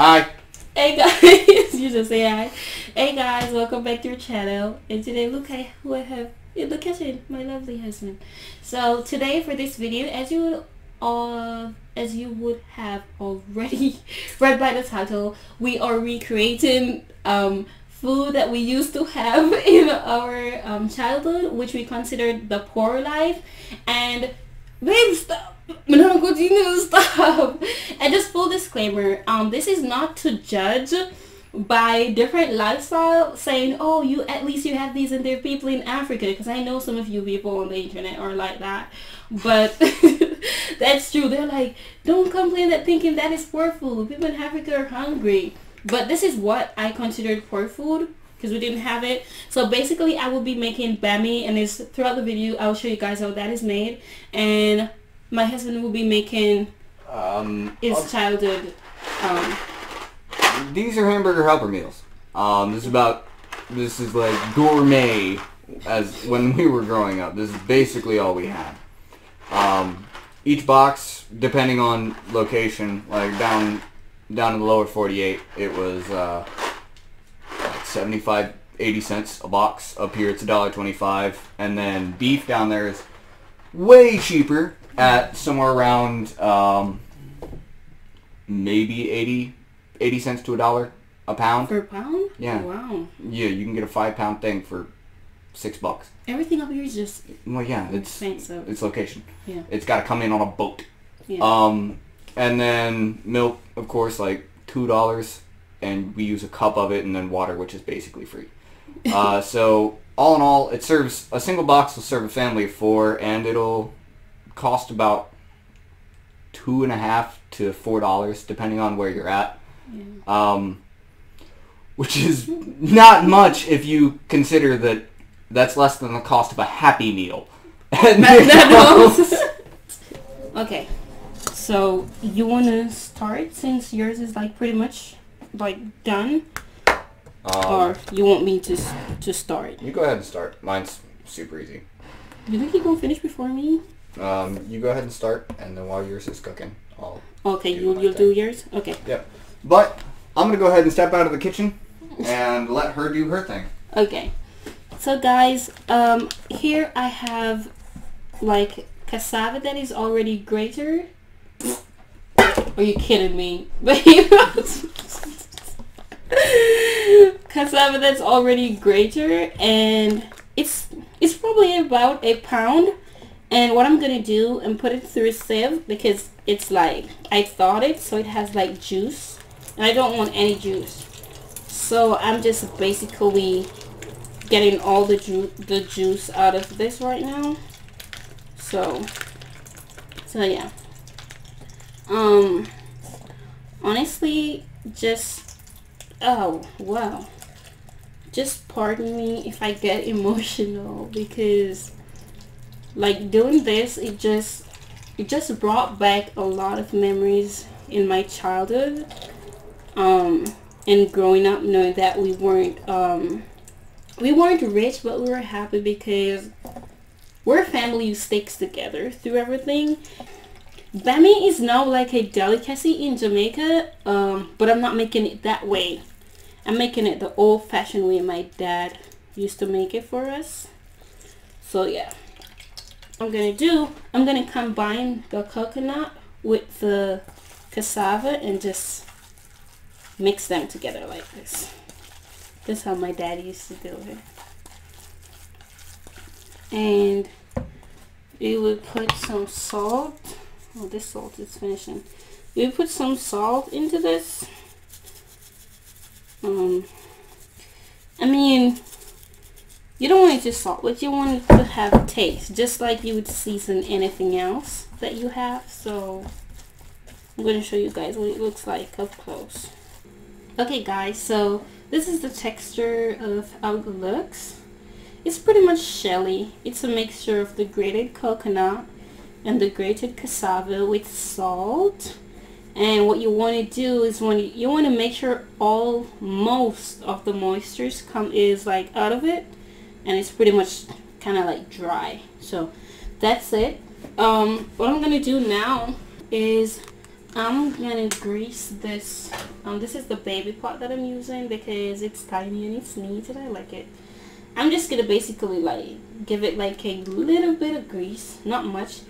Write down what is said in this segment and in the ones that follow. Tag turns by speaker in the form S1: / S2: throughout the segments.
S1: Hi.
S2: Hey guys, you just say hi. Hey guys, welcome back to your channel. And today look at who I have in the kitchen, my lovely husband. So today for this video, as you would have already read by the title, we are recreating food that we used to have in our childhood, which we considered the poor life. And babe, stop. No, continue, stop. And just full disclaimer, this is not to judge by different lifestyle, saying, oh, you at least you have these and there are people in Africa, because I know some of you people on the internet are like that. But that's true. They're like, don't complain that thinking that is poor food. People in Africa are hungry. But this is what I considered poor food, because we didn't have it. So basically I will be making bami, and it's throughout the video I'll show you guys how that is made. And my husband will be making his childhood.
S1: These are hamburger helper meals. This is like gourmet as when we were growing up. This is basically all we had. Each box, depending on location, like down in the lower 48, it was like 75, 80 cents a box. Up here it's $1.25, and then beef down there is way cheaper at somewhere around maybe 80 cents to $1 a pound.
S2: Per pound?
S1: Yeah.
S2: Wow.
S1: Yeah, you can get a 5-pound thing for $6.
S2: Everything up here is just
S1: expensive. It's location.
S2: Yeah.
S1: It's got to come in on a boat.
S2: Yeah.
S1: And then milk, of course, like $2, and we use a cup of it, and then water, which is basically free. So all in all, a single box will serve a family of 4, and it'll cost about $2.50 to $4 depending on where you're at. Yeah. Which is not much if you consider that that's less than the cost of a Happy Meal.
S2: Okay, so you want to start since yours is like pretty much like done, or you want me to start?
S1: You go ahead and start. Mine's super easy.
S2: You think you're gonna finish before me?
S1: You go ahead and start, and then while yours is cooking, I'll.
S2: Okay, you'll do yours. Okay.
S1: Yep. But I'm gonna go ahead and step out of the kitchen and let her do her thing.
S2: Okay. So guys, here I have like cassava that is already grated. Are you kidding me? Cassava that's already grated, and it's probably about a pound. And what I'm gonna do and put it through a sieve, because it's like I thawed it, so it has like juice, and I don't want any juice. So I'm just basically getting all the juice out of this right now. So yeah. Honestly, just just pardon me if I get emotional, because like doing this, it just brought back a lot of memories in my childhood, and growing up, knowing that we weren't rich, but we were happy because we're a family who sticks together through everything. Bami is now like a delicacy in Jamaica, but I'm not making it that way. I'm making it the old-fashioned way my dad used to make it for us. So yeah. I'm gonna combine the coconut with the cassava and just mix them together like this. This is how my dad used to do it. And we would put some salt. Oh, this salt is finishing. We would put some salt into this. I mean, you don't want it to salt, but you want it to have taste, just like you would season anything else that you have. So I'm going to show you guys what it looks like up close. Okay guys, so this is the texture of how it looks. It's pretty much shelly. It's a mixture of the grated coconut and the grated cassava with salt. And what you want to do is you want to make sure most of the moistures is like out of it, and it's pretty much kind of like dry. So that's it. What I'm gonna do now is I'm gonna grease this. This is the baby pot that I'm using because it's tiny and it's neat and I like it. I'm just gonna basically like give it like a little bit of grease, not much.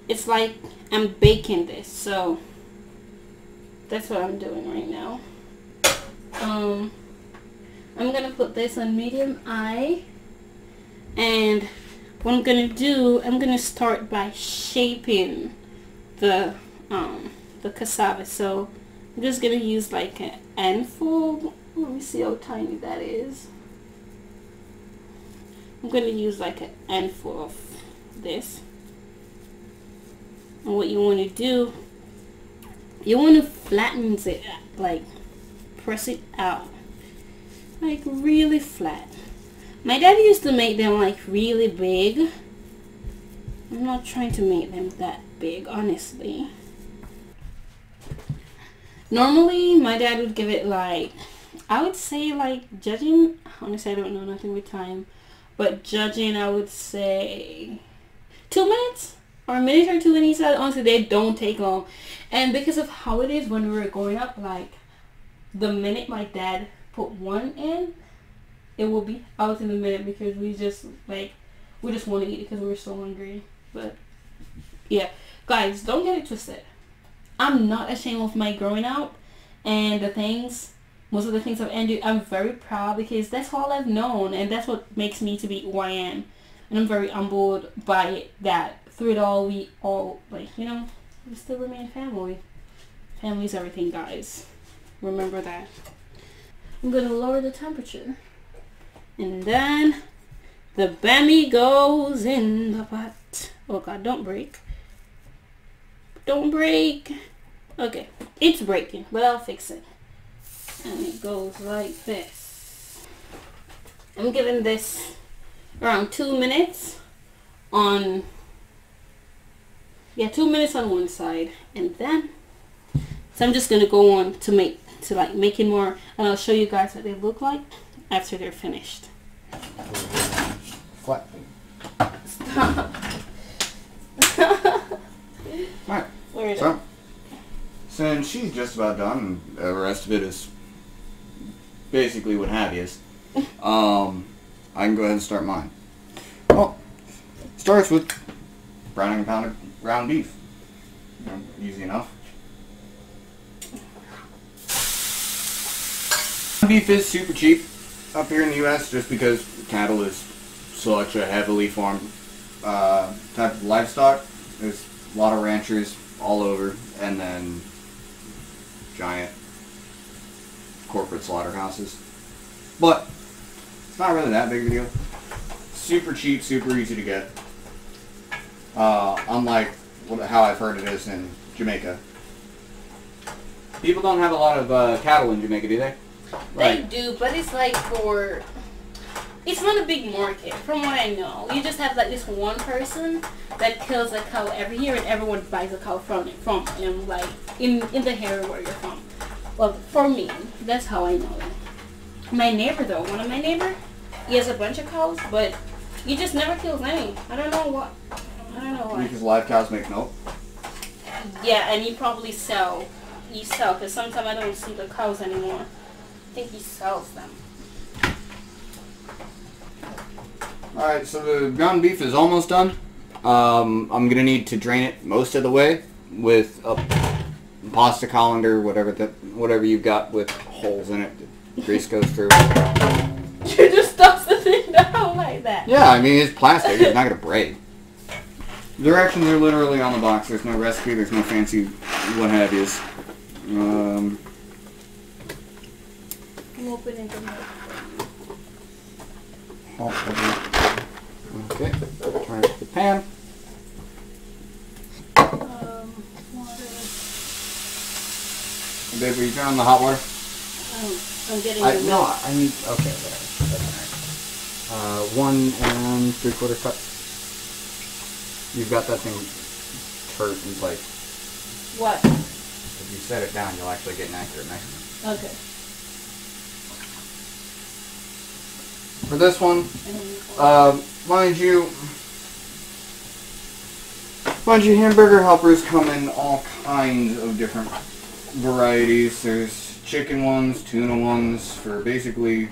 S2: It's like I'm baking this, so that's what I'm doing right now. I'm gonna put this on medium high, and what I'm gonna do, I'm gonna start by shaping the cassava. So I'm just gonna use like a handful. Let me see how tiny that is. I'm gonna use like a handful of this. And what you want to do, you want to flatten it, like press it out, like really flat. My dad used to make them like really big. I'm not trying to make them that big, honestly. Normally, my dad would give it like, I would say like judging, honestly I don't know nothing with time, but judging I would say 2 minutes or a minute or two in each side. Honestly, they don't take long. And because of how it is when we were growing up, like the minute my dad put one in, it will be out in a minute because we just want to eat it because we're so hungry. But yeah, guys, don't get it twisted. I'm not ashamed of my growing up and most of the things I've endured. I'm very proud because that's all I've known, and that's what makes me to be who I am. And I'm very humbled by it, that through it all, we all, like, you know, we still remain family. Family's everything, guys. Remember that. I'm going to lower the temperature. And then the bammy goes in the pot. Oh God, don't break. Don't break. Okay, it's breaking, but I'll fix it. And it goes like this. I'm giving this around 2 minutes on, 2 minutes on one side, and then so I'm just gonna go on to making more, and I'll show you guys what they look like after they're finished.
S1: Flat.
S2: Stop.
S1: Alright.
S2: Where is
S1: it? Since she's just about done, the rest of it is basically what have you. I can go ahead and start mine. Well, starts with browning a pound of ground beef. You know, easy enough. Beef is super cheap up here in the U.S. just because cattle is such a heavily farmed type of livestock. There's a lot of ranchers all over, and then giant corporate slaughterhouses. But it's not really that big of a deal. Super cheap, super easy to get. Unlike how I've heard it is in Jamaica. People don't have a lot of cattle in Jamaica, do they?
S2: They do, but it's like it's not a big market, from what I know. You just have like this one person that kills a cow every year, and everyone buys a cow from him, like in the area where you're from. Well, for me, that's how I know it. My neighbor though, one of my neighbors, he has a bunch of cows, but he just never kills any. I don't know why.
S1: Because live cows make milk?
S2: Yeah, and he probably sell, because sometimes I don't see the cows anymore. I think he sells them.
S1: Alright, so the ground beef is almost done. I'm going to need to drain it most of the way with a pasta colander, whatever you've got with holes in it that grease goes through.
S2: You just toss the thing down like that.
S1: Yeah, I mean, it's plastic. It's not going to break. Directions are literally on the box. There's no recipe. There's no fancy what have yous.
S2: I'm opening the milk.
S1: Okay, turn it to the pan.
S2: Water.
S1: Babe, will you turn on the hot water?
S2: I'm getting the milk.
S1: No, I need, okay, that's alright. 1 3/4 cups. You've got that thing turned in place.
S2: What?
S1: If you set it down, you'll actually get an accurate measurement.
S2: Okay.
S1: For this one, mind you, hamburger helpers come in all kinds of different varieties. There's chicken ones, tuna ones, for basically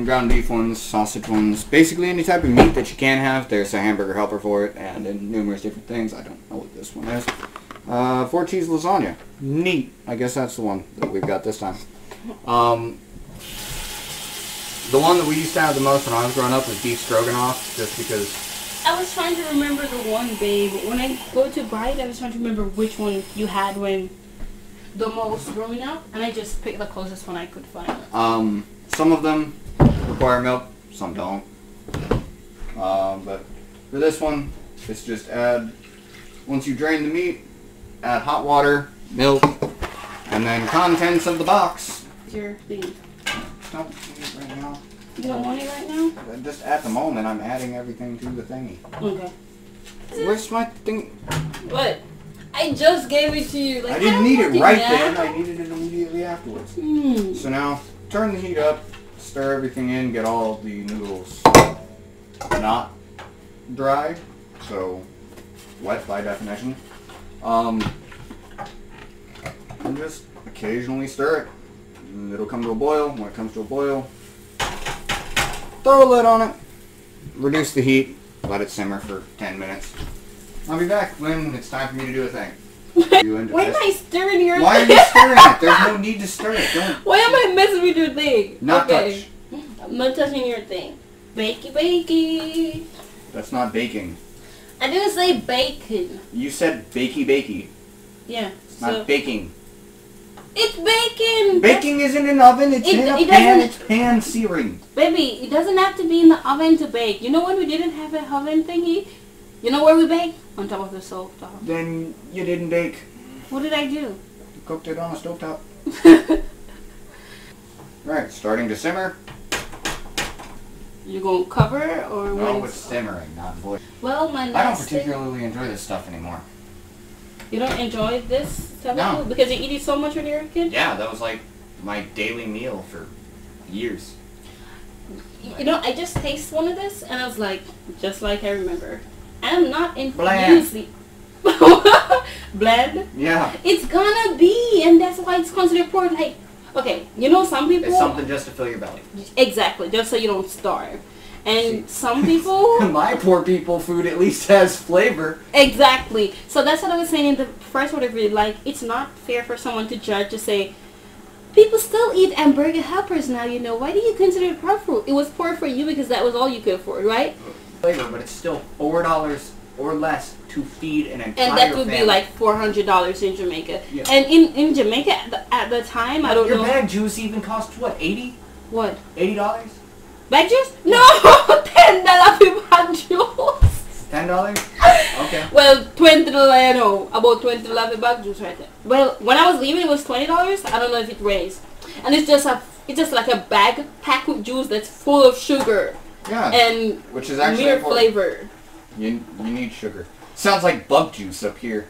S1: ground beef ones, sausage ones, basically any type of meat that you can have. There's a hamburger helper for it, and in numerous different things. I don't know what this one is. 4 cheese lasagna. Neat. I guess that's the one that we've got this time. The one that we used to have the most when I was growing up was beef stroganoff, just because...
S2: I was trying to remember the one, babe. When I go to buy it, I was trying to remember which one you had when the most growing up, and I just picked the closest one I could find.
S1: Some of them require milk, some don't. But for this one, it's just once you drain the meat, add hot water, milk, and then contents of the box.
S2: Your thing.
S1: Don't need it right now.
S2: You don't want it right now?
S1: Just at the moment, I'm adding everything to the thingy.
S2: Okay.
S1: Where's my thing?
S2: What? I just gave it to you. Like,
S1: I didn't need it right then. I needed it immediately afterwards.
S2: Mm.
S1: So now, turn the heat up, stir everything in, get all the noodles not dry, so wet by definition. And just occasionally stir it. And it'll come to a boil. When it comes to a boil, throw a lid on it, reduce the heat, let it simmer for 10 minutes. I'll be back when it's time for me to do a thing.
S2: Why am I stirring your thing?
S1: Why are you stirring it? There's no need to stir it. Don't.
S2: Why am I messing with your thing?
S1: Not touch.
S2: I'm not touching your thing. Bakey bakey.
S1: That's not baking.
S2: I didn't say bacon.
S1: You said bakey bakey.
S2: Yeah.
S1: It's not baking.
S2: It's bacon!
S1: Baking isn't in an oven, it's in a pan, it's pan searing.
S2: Baby, it doesn't have to be in the oven to bake. You know when we didn't have a oven thingy? You know where we bake? On top of the stove top.
S1: Then you didn't bake.
S2: What did I do?
S1: You cooked it on a stovetop. Right, starting to simmer.
S2: You gonna cover or
S1: No,
S2: when
S1: it's simmering, not boiling.
S2: Well, my
S1: I don't
S2: last
S1: particularly enjoy this stuff anymore.
S2: You don't enjoy this type
S1: No.
S2: of food? Because you eat it so much when you were a kid?
S1: Yeah, that was like my daily meal for years.
S2: You know, I just tasted one of this and I was like, just like I remember. I'm not
S1: Bland.
S2: usually bland.
S1: Yeah.
S2: It's gonna be, and that's why it's considered poor. Like, okay, you know, some people.
S1: It's something just to fill your belly.
S2: Exactly, just so you don't starve. And some people.
S1: My poor people food at least has flavor.
S2: Exactly. So that's what I was saying in the first whatever. Like, it's not fair for someone to judge to say. People still eat hamburger helpers now, you know. Why do you consider it poor food? It was poor for you because that was all you could afford, right?
S1: Flavor, but it's still $4 or less to feed an entire
S2: And that would
S1: family.
S2: be like $400 in Jamaica.
S1: Yeah.
S2: And in Jamaica at the time, I don't know.
S1: Your bag juice even cost what, 80?
S2: What?
S1: $80?
S2: Bag juice? No, $10 for bag juice.
S1: $10? Okay.
S2: Well, $20, I know. About $20 for bag juice right there. Well, when I was leaving, it was $20. I don't know if it raised. And it's just like a bag packed with juice that's full of sugar.
S1: Yeah.
S2: And
S1: which is actually
S2: mere
S1: important.
S2: flavor.
S1: You need sugar. Sounds like bug juice up here.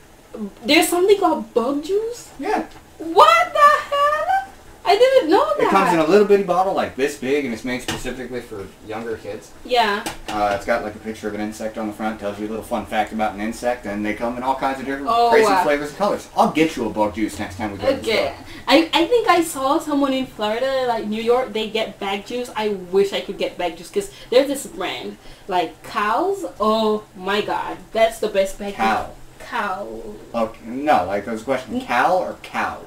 S2: There's something called bug juice?
S1: Yeah.
S2: What the hell? I didn't know that.
S1: It comes in a little bitty bottle like this big, and it's made specifically for younger kids.
S2: Yeah.
S1: It's got like a picture of an insect on the front, tells you a little fun fact about an insect, and they come in all kinds of different crazy flavors and colors. I'll get you a bug juice next time we go to the store.
S2: I think I saw someone in Florida, like New York, they get bag juice. I wish I could get bag juice because there's this brand, like Cow's. Oh my god, that's the best bag
S1: Cow.
S2: juice. Cow.
S1: Okay, no, like there's a question, Cal or cow?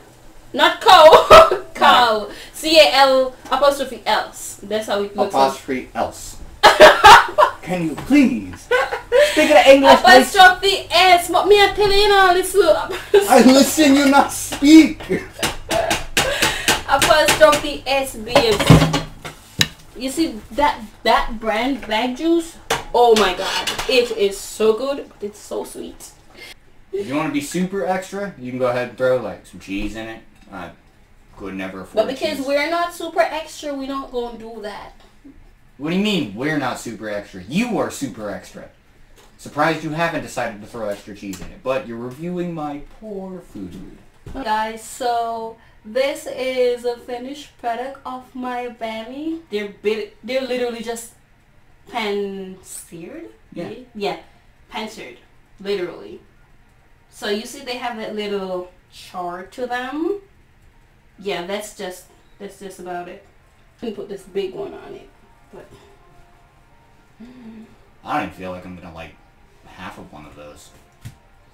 S2: Not cow. Cow. C-A-L apostrophe else. That's how it looks.
S1: Apostrophe else. Can you please speak of English?
S2: Apostrophe S. What me I tell you now? Listen.
S1: I listen, you not speak.
S2: Apostrophe S-B-S. You see that brand bag juice? Oh my god. It is so good. It's so sweet.
S1: If you want to be super extra, you can go ahead and throw like some cheese in it. I could never afford
S2: But because
S1: cheese.
S2: we're not super extra, we don't go and do that.
S1: What do you mean we're not super extra? You are super extra. Surprised you haven't decided to throw extra cheese in it, but you're reviewing my poor food.
S2: Guys, so this is a finished product of my bammy. They're literally just pan-seared.
S1: Yeah.
S2: Yeah, pan-seared, literally. So you see they have that little char to them. Yeah, that's just about it. I'm gonna put this big one on it, but
S1: I don't even feel like I'm gonna like half of one of those.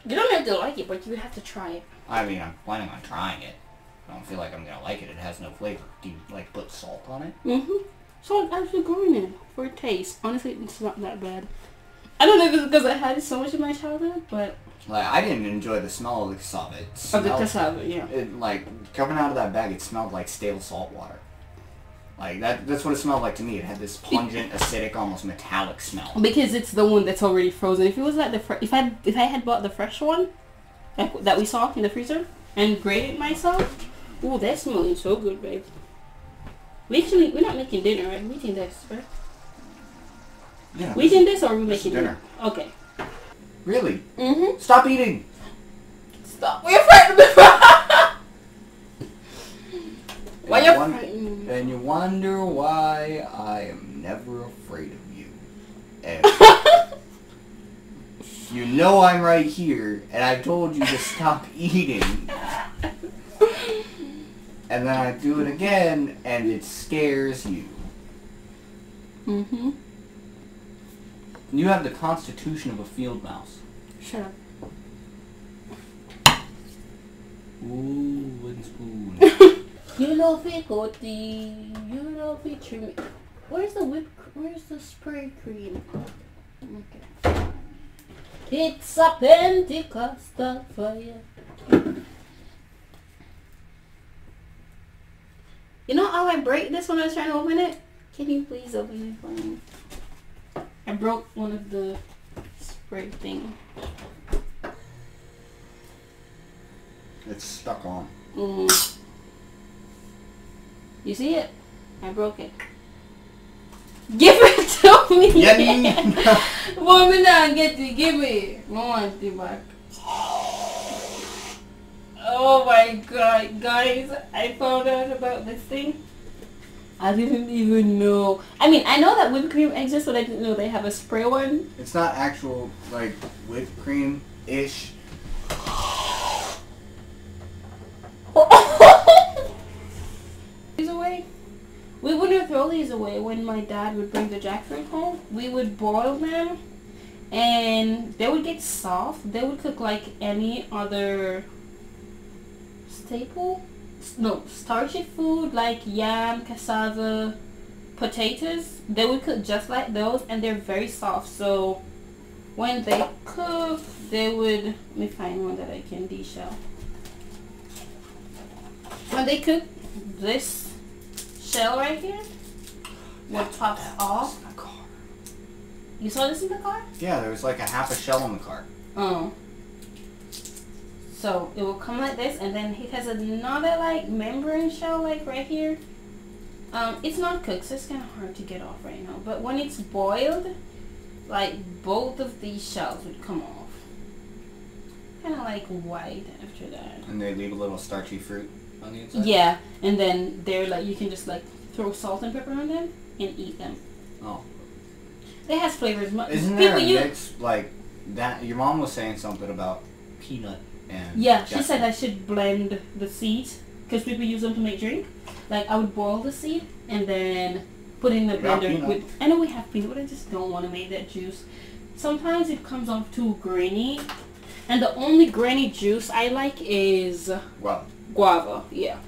S2: You don't have to like it, but you have to try it.
S1: I mean, I'm planning on trying it. I don't feel like I'm gonna like it. It has no flavor. Do you like put salt on it?
S2: Mm-hmm. Salt actually going in for a taste. Honestly, it's not that bad. I don't know if it's because I had it so much in my childhood, but
S1: like I didn't enjoy the smell of the cassava.
S2: Of the cassava, yeah.
S1: It like coming out of that bag, it smelled like stale salt water. Like that's what it smelled like to me. It had this pungent, acidic, almost metallic smell.
S2: Because it's the one that's already frozen. If it was like if I had bought the fresh one that we saw in the freezer and grated myself, ooh, that's smelling so good, babe. We're not making dinner, right? We're eating this, right?
S1: Yeah.
S2: We eating this or are we making
S1: dinner?
S2: Okay.
S1: Really?
S2: Mm-hmm.
S1: Stop eating.
S2: Stop. We're afraid of the Why you frightened?
S1: And you wonder why I am never afraid of you. You know I'm right here, and I told you to stop eating. And then I do it again, and it scares you.
S2: Mm-hmm.
S1: You have the constitution of a field mouse.
S2: Shut up.
S1: Ooh, wooden spoon.
S2: You love it, Goldie. You love it, trim. Where's the spray cream? Okay. It's a Pentecostal fire. You know how I break this when I was trying to open it? Can you please open it for me? I broke one of the spray thing.
S1: It's stuck on.
S2: You see it? I broke it. Give it to me!
S1: Yeah.
S2: Woman, now get it. Give me. I want it back. Oh my god, guys. I found out about this thing. I didn't even know. I mean, I know that whipped cream exists, but I didn't know they have a spray one.
S1: It's not actual, like, whipped cream-ish.
S2: These away. We wouldn't throw these away when my dad would bring the jackfruit home. We would boil them, and they would get soft. They would cook like any other starchy food like yam, cassava, potatoes. They would cook just like those, and they're very soft. So when they cook, they would, let me find one that I can deshell. When they cook, this shell right here would pop off.
S1: In the car.
S2: You saw this in the car?
S1: Yeah, there was like a half a shell in the car.
S2: Oh. So it will come like this, and then it has another like membrane shell like right here. It's not cooked, so it's kind of hard to get off right now. But when it's boiled, like both of these shells would come off. Kind of like white after that.
S1: And they leave a little starchy fruit on the inside?
S2: Yeah, and then they're like, you can just like throw salt and pepper on them and eat them.
S1: Oh.
S2: It has flavors.
S1: Isn't there a mix like that? Your mom was saying something about peanut and
S2: yeah, she said I should blend the seeds because people use them to make drink. Like I would boil the seed and then put in the blender with. I know we have peanut, but I just don't want to make that juice. Sometimes it comes off too grainy, and the only grainy juice I like is guava. Yeah.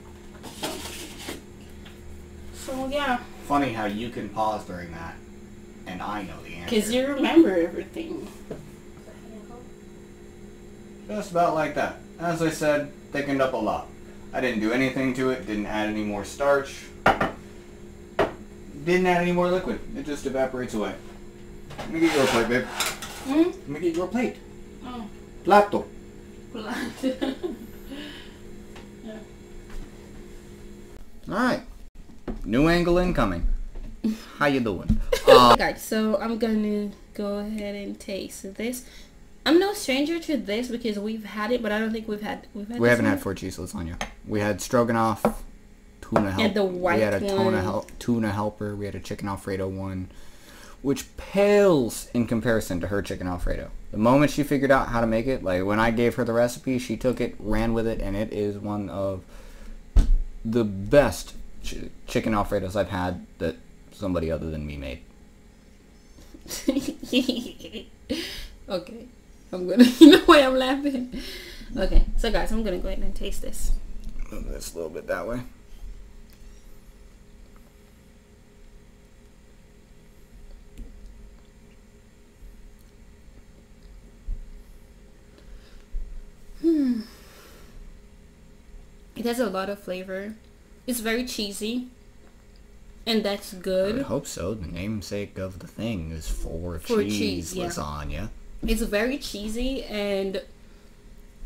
S2: So yeah.
S1: Funny how you can pause during that, and I know the answer.
S2: Because you remember everything.
S1: Just about like that. As I said, thickened up a lot. I didn't do anything to it, didn't add any more starch, didn't add any more liquid. It just evaporates away. Let me get your plate, babe. Let me get your plate.
S2: Oh.
S1: Plato.
S2: Yeah.
S1: Alright. New angle incoming. How you doing?
S2: Guys, so I'm gonna go ahead and taste this. I'm no stranger to this because we've had it, but I don't think we haven't
S1: had 4 cheese lasagna. We had Stroganoff, tuna helper.
S2: And the white
S1: we had a tuna helper. We had a chicken Alfredo one. which pales in comparison to her chicken Alfredo. The moment she figured out how to make it, like when I gave her the recipe, she took it, ran with it, and it is one of the best chicken Alfredos I've had that somebody other than me made.
S2: Okay. I'm gonna, you know why I'm laughing? Okay, so guys, I'm gonna go ahead and taste this.
S1: Move this a little bit that way.
S2: It has a lot of flavor. It's very cheesy, and that's
S1: I
S2: good.
S1: would hope so. The namesake of the thing is for cheese
S2: yeah.
S1: lasagna.
S2: It's very cheesy, and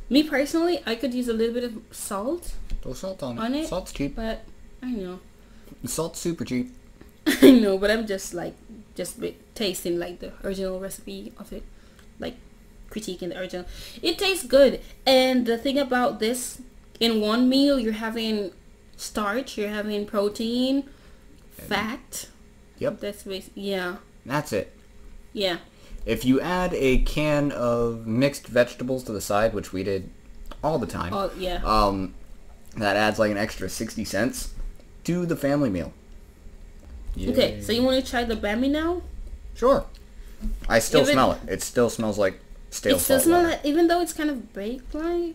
S2: me personally, I could use a little bit of salt
S1: Throw salt on
S2: on
S1: it.
S2: it,
S1: Salt's cheap.
S2: but I know.
S1: Salt's super cheap.
S2: I know, but I'm just tasting like the original recipe of it, like critiquing the original. It tastes good, and the thing about this, in one meal you're having starch, you're having protein, fat.
S1: Yep.
S2: That's yeah.
S1: That's it.
S2: Yeah.
S1: If you add a can of mixed vegetables to the side, which we did all the time,
S2: Oh yeah.
S1: that adds like an extra 60 cents to the family meal. Yay.
S2: Okay, so you want to try the bami now?
S1: Sure. I still
S2: Give it-
S1: smell it. It still smells like stale
S2: It still
S1: salt
S2: smells
S1: water.
S2: like, even though it's kind of baked like.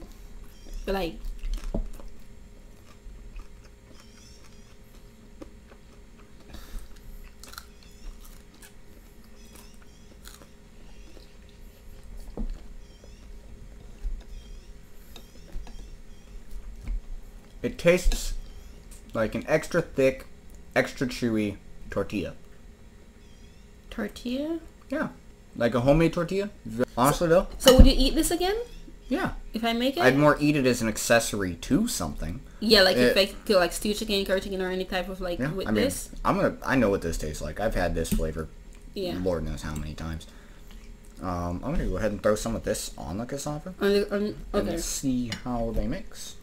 S1: It tastes like an extra thick, extra chewy tortilla.
S2: Tortilla?
S1: Yeah. Like a homemade tortilla. Honestly though,
S2: So would you eat this again
S1: yeah.
S2: if I make it?
S1: I'd more eat it as an accessory to something.
S2: Yeah, like if I could like stew chicken, curry chicken, or any type of like
S1: Yeah,
S2: with
S1: I mean,
S2: this.
S1: I know what this tastes like. I've had this flavor,
S2: Yeah.
S1: Lord knows how many times. I'm gonna go ahead and throw some of this on the cassava
S2: Okay.
S1: and see how they mix.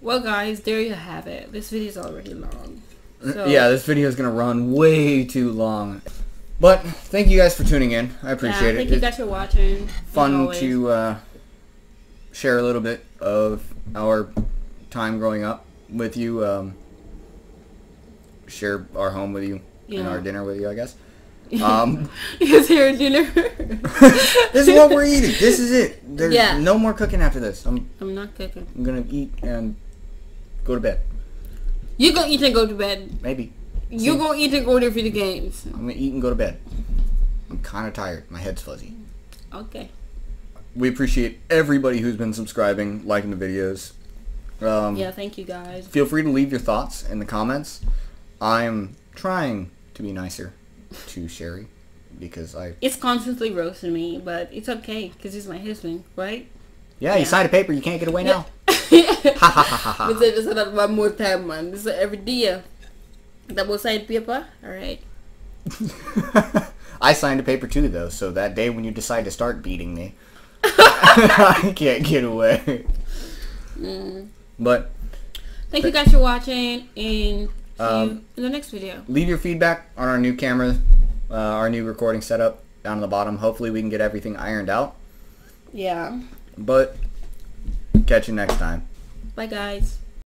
S2: Well, guys, there you have it. This video is already long. So,
S1: Yeah, this video is gonna run way too long. But thank you guys for tuning in. I appreciate it.
S2: Thank you guys for watching.
S1: Fun to share a little bit of our time growing up with you. Share our home with you and our dinner with you, I guess.
S2: Is here dinner?
S1: This is what we're eating. This is it. There's no more cooking after this. I'm
S2: not cooking.
S1: gonna eat and go to bed.
S2: You gonna eat and go to bed.
S1: Maybe.
S2: You gonna eat and go to video games.
S1: I'm gonna eat and go to bed. I'm kind of tired. My head's fuzzy.
S2: Okay.
S1: We appreciate everybody who's been subscribing, liking the videos.
S2: Yeah, thank you guys.
S1: Feel free to leave your thoughts in the comments. I'm trying to be nicer to Sherry because
S2: It's constantly roasting me, but it's okay because he's my husband, right?
S1: Yeah, you signed a paper. You can't get away now.
S2: Ha ha ha ha. We say this one more time, man. This is every day. Double side paper. All right.
S1: I signed a paper too, though. So that day when you decide to start beating me, I can't get away. But
S2: thank you guys for watching, and see you in the next video.
S1: Leave your feedback on our new camera, our new recording setup down on the bottom. Hopefully we can get everything ironed out.
S2: Yeah.
S1: But catch you next time.
S2: Bye, guys.